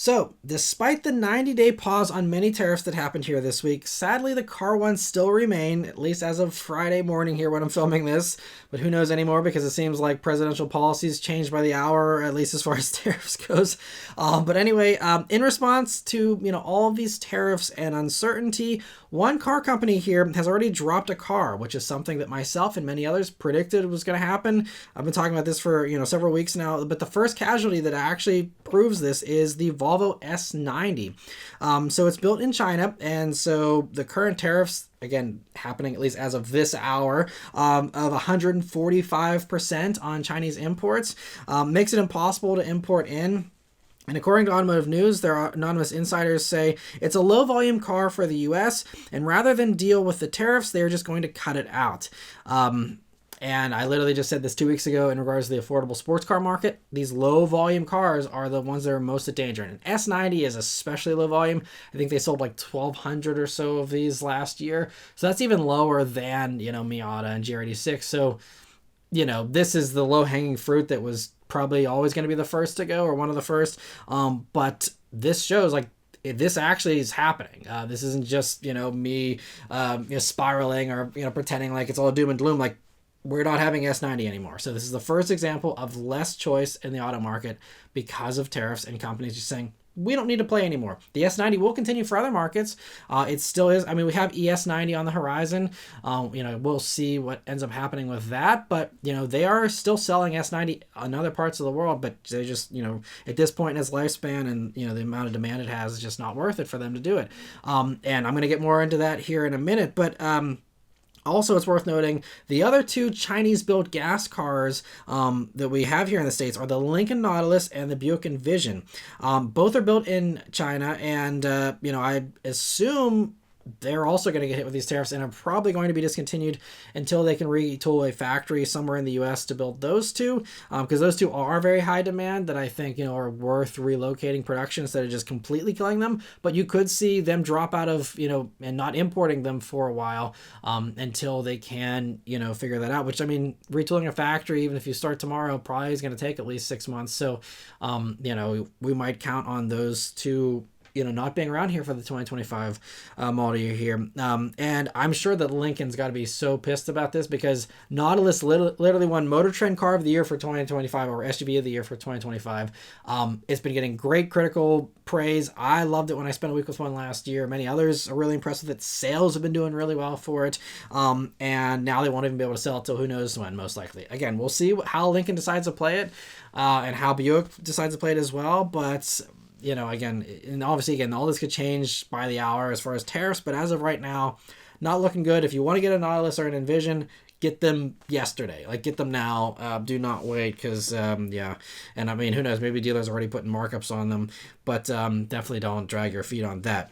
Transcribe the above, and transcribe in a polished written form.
So, despite the 90-day pause on many tariffs that happened here this week, sadly the car ones still remain, at least as of Friday morning here when I'm filming this. But who knows anymore, because it seems like presidential policies change by the hour, at least as far as tariffs goes. But anyway, in response to all of these tariffs and uncertainty, one car company here has already dropped a car, which is something that myself and many others predicted was going to happen. I've been talking about this for several weeks now, but the first casualty that actually proves this is the Volvo S90. So it's built in China, and so the current tariffs, again, happening at least as of this hour, of 145% on Chinese imports, makes it impossible to import in. And according to Automotive News, their anonymous insiders say it's a low-volume car for the U.S., and rather than deal with the tariffs, they're just going to cut it out. And I literally just said this 2 weeks ago in regards to the affordable sports car market. These low volume cars are the ones that are most at danger. And an S90 is especially low volume. I think they sold like 1,200 or so of these last year. So that's even lower than, Miata and GR86. So, this is the low hanging fruit that was probably always going to be the first to go, or one of the first. But this shows like, this actually is happening. This isn't just, me spiraling or, pretending like it's all doom and gloom. Like, we're not having S90 anymore. So this is the first example of less choice in the auto market because of tariffs and companies just saying, we don't need to play anymore. The S90 will continue for other markets. It still is. I mean, we have ES90 on the horizon. We'll see what ends up happening with that. But, they are still selling S90 in other parts of the world. But they just, at this point in its lifespan and, the amount of demand it has is just not worth it for them to do it. And I'm going to get more into that here in a minute. But, also, it's worth noting the other two Chinese-built gas cars that we have here in the States are the Lincoln Nautilus and the Buick Envision. Both are built in China, and I assume they're also going to get hit with these tariffs and are probably going to be discontinued until they can retool a factory somewhere in the U.S. to build those two, because those two are very high demand that I think are worth relocating production instead of just completely killing them. But you could see them drop out of and not importing them for a while until they can figure that out. Which, I mean, retooling a factory, even if you start tomorrow, probably is going to take at least 6 months. So we might count on those two not being around here for the 2025 model year here. And I'm sure that Lincoln's got to be so pissed about this, because Nautilus literally won Motor Trend Car of the Year for 2025, or SUV of the Year for 2025. It's been getting great critical praise. I loved it when I spent a week with one last year. Many others are really impressed with it. Sales have been doing really well for it. And now they won't even be able to sell it till who knows when, most likely. Again, we'll see how Lincoln decides to play it, and how Buick decides to play it as well. But again, and obviously, again, all this could change by the hour as far as tariffs, but as of right now, not looking good. If you want to get a Nautilus or an Envision, get them yesterday. Like, get them now. Do not wait, because, and I mean, who knows, maybe dealers are already putting markups on them, but definitely don't drag your feet on that.